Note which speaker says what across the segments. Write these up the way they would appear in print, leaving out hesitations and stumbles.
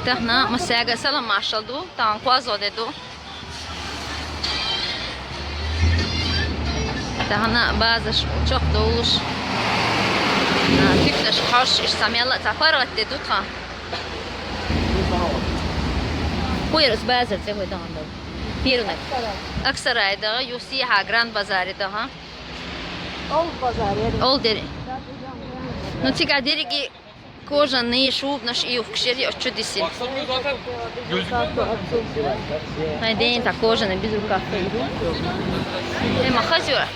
Speaker 1: تهنا مساجة سلام معشل دو تانقوازو دي دو تهنا بازش çok doğuluş tükleş harş işsamyalla taparat de du ta koyarız bazı te koydan da pirune Aksaray'da Yusiha Grand Bazar'da ha Old deri no tiga deri ki kojanı şub naş iyi ufkşeri açıdısı haydi ta kojanı biz ufkafı ma khazura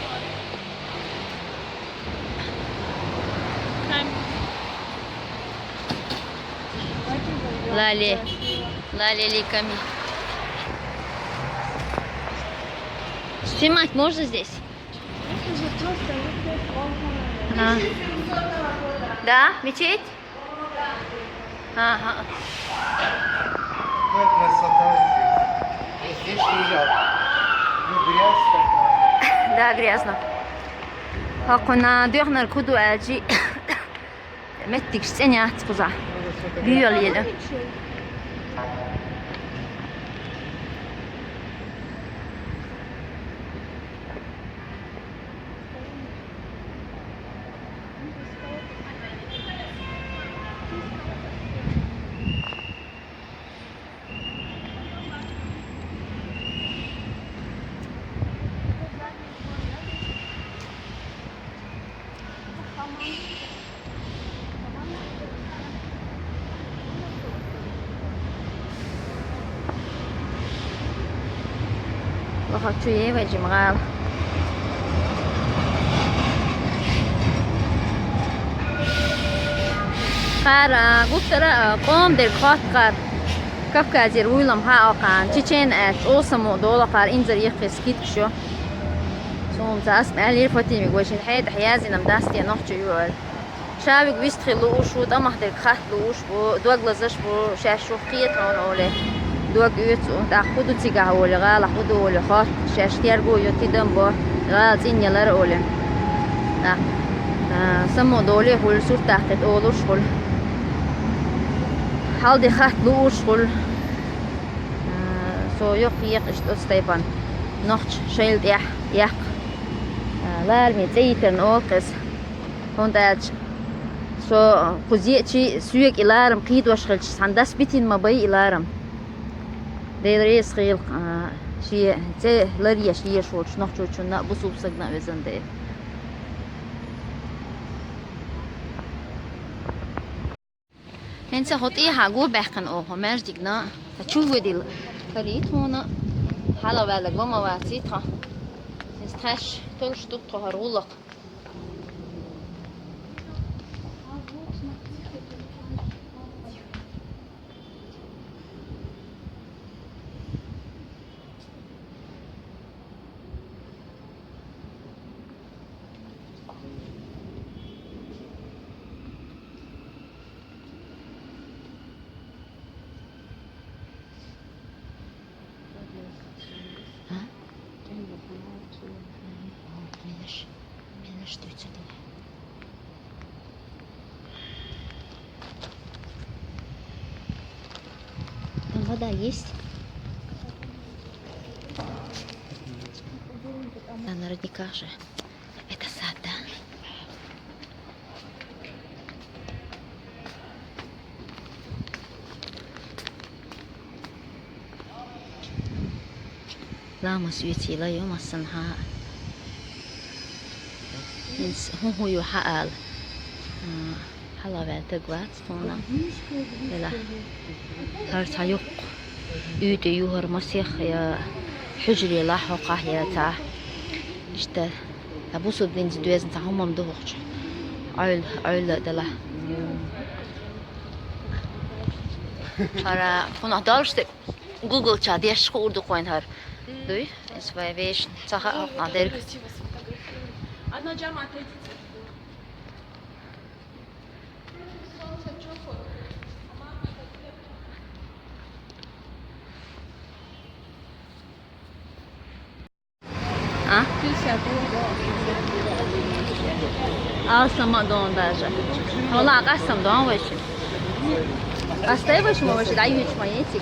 Speaker 1: Лали, Лали ликами. Снимать можно здесь? А. Да, мечеть? Ага.
Speaker 2: Какая красота здесь. Здесь лежат. Ну, грязь такая.
Speaker 1: Да, грязно. Hakuna diyorlar kudu acı. Mettik seni atkuza. Büyüyor yedi. وخطوية وجمغال خارا قلت رأى قوم در خاط قار كف كازير ويلم ها أقان تيشين أت أوسمو دولا قار إنزر يخيس كيت شو سوم تاسم ألير فتيمي قوشين حيد حيازي نمداستي نوحجو يوال شابك بيستخي لوش ودمح در خاط لوش بو دوغلزش بو شاشو قيت هون أولي دوغ يوتو دا خودو تيغا أولي غالا خودو أولي خاط شاشتير قو يوتيدن بو غالا تين يلر أولي سمو دولي خول سور تحتت أولوش خول حال دي خاط لوش خول سو يوق يق اشت استيبان نوحج شايل يح لارمي تيترن أوقس هون داج سو قزيتشي سويك إلارم قيد وشغلش سندس بيتين مباي إلارم ديريس خيل شيء تي لريا شيء شوش نحجو شنا بصوب سجنا وزن ده هنسا خطي حقو بحقن أوه مرجعنا تشوفوا دي فريت هنا حلا بالك وما واسيتها نستحش تلش تطه هرولق Там вода есть? Да, на родниках же. Это сад, да? Lama sветила, يوم الصنحاء هو يحقل حلا بالتقوات هنا لا هرتا يق يود يهر مسيخ يا حجري لاحقه يا تاع işte bu sublinci düzün tamam doğuş öyle de la para buna dalıştık Google ça diye şurdu koyun har duy es vai veş saha ader
Speaker 3: Одна джама отойдите.
Speaker 1: А? Al sama don даже. Вона гасам don веши. Остаиваешь мы уже дають монетик.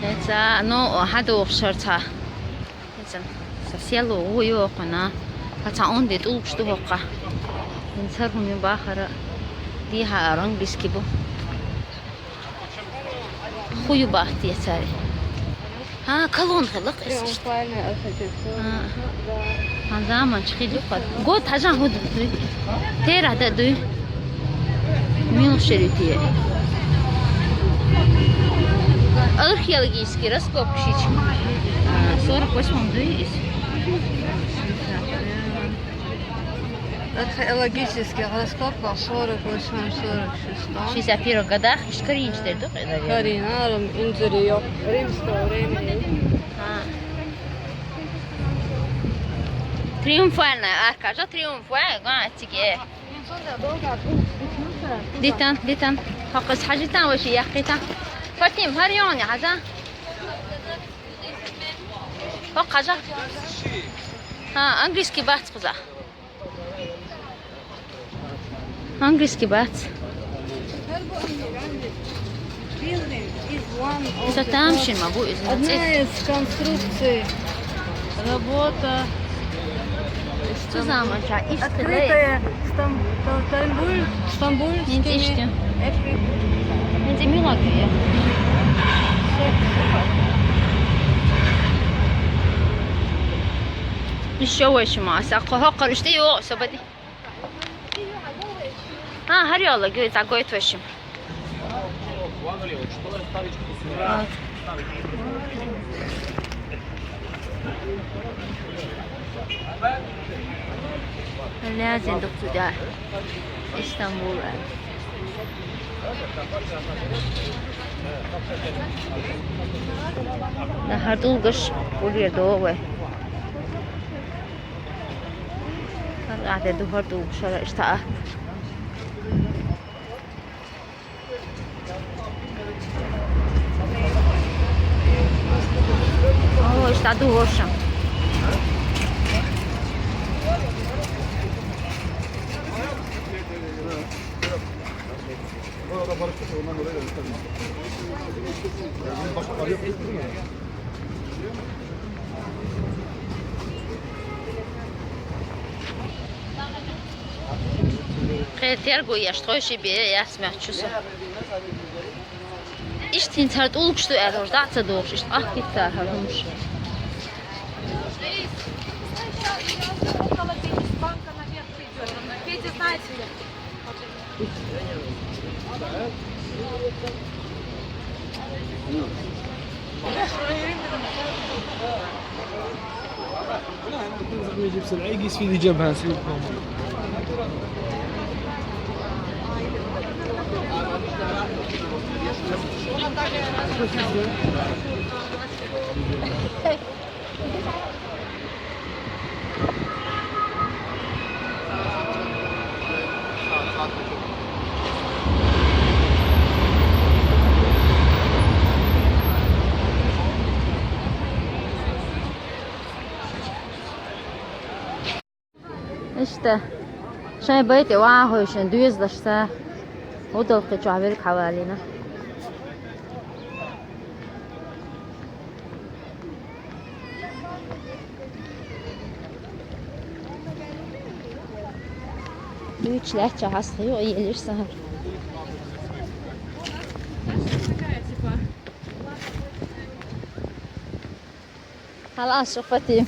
Speaker 1: Это, ну, هذا شرطة. إذن سيلو هو يوقنا. حتى عندي طول شتوقع. نصرهم من باخر ديها رنگ بسكبو. خوي باهتي يا ساري. ها كلون خلق اسمه. ها زمان شخيل يقعد. قلت حاجة هود دوي. تيرا ده دوي. مين شريتيه. Археологический раскопщик. 48 дуис.
Speaker 4: Археологический раскоп 48-46.
Speaker 1: 61 годах Шкаринчтер, да?
Speaker 4: Каринаром интерьер римского времени.
Speaker 1: Триумфальная арка. Же триумфальная, гатиге. ديتان فقط حاجتان وشي يحقيتان فاتيم هريوني حاجة فوق حاجة ها انجليزكي بات قزا انجليزكي بات ستامشي المبوء
Speaker 4: Одна из конструкций. Работа.
Speaker 1: Что замоча?
Speaker 4: Открытая стамбульскими.
Speaker 1: Nece mila güya. Еще ما ساقها قرشتي يو سبدي. هر يلا جوي تاقويت وشم. لازم دكتور ده اسطنبول. ده هردولقش بولير دوه قاعدة دو هردولقش على اشتاق اوه اشتاق دو هرشم Tergo yaşlı şey bir yasmak çusu. İşte internet oluştu eror data doğuş işte ah gitti harmış.
Speaker 5: يجيب سلعة يقيس في ذي جبهة سيبكم
Speaker 1: İşte şey بيتي وعاهو شن دويز لشتا ودلقي جعبيرك حوالينا büyük lehçe hastayı o gelir sahar. خلاص شوفتي